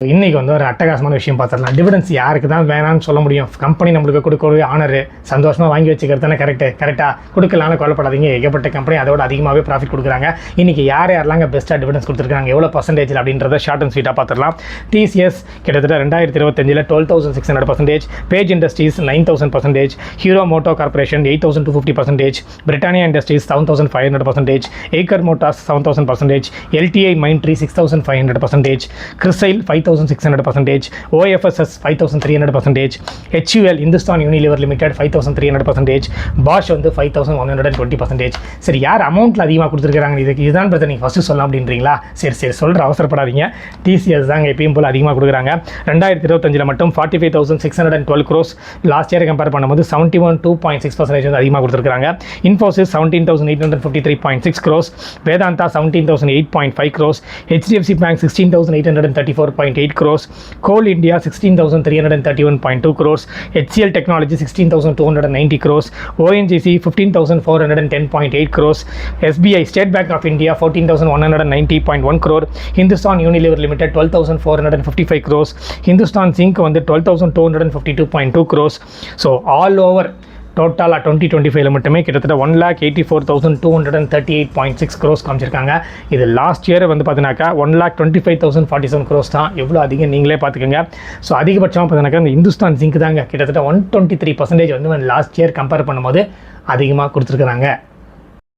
இன்றைக்கி வந்து ஒரு அட்டகாசமான விஷயம் பார்த்துடலாம். டிவிடெண்ட்ஸ் யாருக்கு தான் வேணான்னு சொல்ல முடியும்? கம்பெனி நம்மளுக்கு கொடுக்கக்கூடிய ஆனரு சந்தோஷமாக வாங்கி வச்சுக்கிறது தானே கரெக்டாக கொடுக்கலான்னு கொல்லப்படாதீங்க. ஏகப்பட்ட கம்பெனி அதோட அதிகமாகவே ப்ராஃபிட் கொடுக்குறாங்க. இன்றைக்கி யாரெல்லாம் பெஸ்ட்டாக டிவிடெண்ட்ஸ் கொடுத்துருக்காங்க, எவ்வளோ பர்சன்டேஜில் அப்படின்றத ஷார்ட் அண்ட் ஸ்வீட்டாக பார்த்துடலாம். டிசிஎஸ் கிட்டத்தட்ட 2025 12,600%, Page Industries 9,000%, Hero Moto Corporation 8,250%, Britannia Industries 7,500%, Eicher Motors 7,000%, LTI Mindtree 6,500%, கிறிஸ்டைல் 5,600%, OFSS 5,300%, HUL Hindustan Unilever Limited 5,300%, Bosch வந்து 5,120%. சரி, யார் அமௌண்ட்டில் அதிகமாக கொடுத்துருக்காங்க? இதுதான் பிரச்சனை நீங்கள் ஃபஸ்ட்டு சொல்லலாம் அப்படின்றீங்களா? சரி சொல்கிற அவசரப்படாதீங்க. டிசிஎஸ் தாங்க எப்பயும் போல் அதிகமாக கொடுக்குறாங்க. 2025 மட்டும் 45,612 crores, லாஸ்ட் இயரை கம்பேர் பண்ணும்போது 71.2% வந்து அதிகமாக கொடுத்துருக்காங்க. Infosys 17,853.6 crores, Vedanta 17,008.5 crores, HDFC bank 16,834.8 crores, Coal India 16,331.2 crores, HCL Technology 16,290 crores, ONGC 15,410.8 crores, SBI State Bank of India 14,190.1 crore, Hindustan Unilever Limited 12,455 crores, Hindustan Zinc வந்து 12,252.2 crores. ஸோ ஆல் ஓவர் டோட்டலாக 2025 மட்டுமே கிட்டத்தட்ட 1,84,238.6 crores காமிச்சிருக்காங்க. இது லாஸ்ட் இயர் வந்து பார்த்தினாக்கா 1,25,047 crores தான். எவ்வளோ அதிகம் நீங்களே பார்த்துக்கோங்க. ஸோ அதிகபட்சமாக பார்த்தினாக்கா இந்த இந்துஸ்தான் ஜிங்க் தாங்க கிட்டத்தட்ட 123% வந்து லாஸ்ட் இயர் கம்பேர் பண்ணும்போது அதிகமாக கொடுத்துருக்குறாங்க.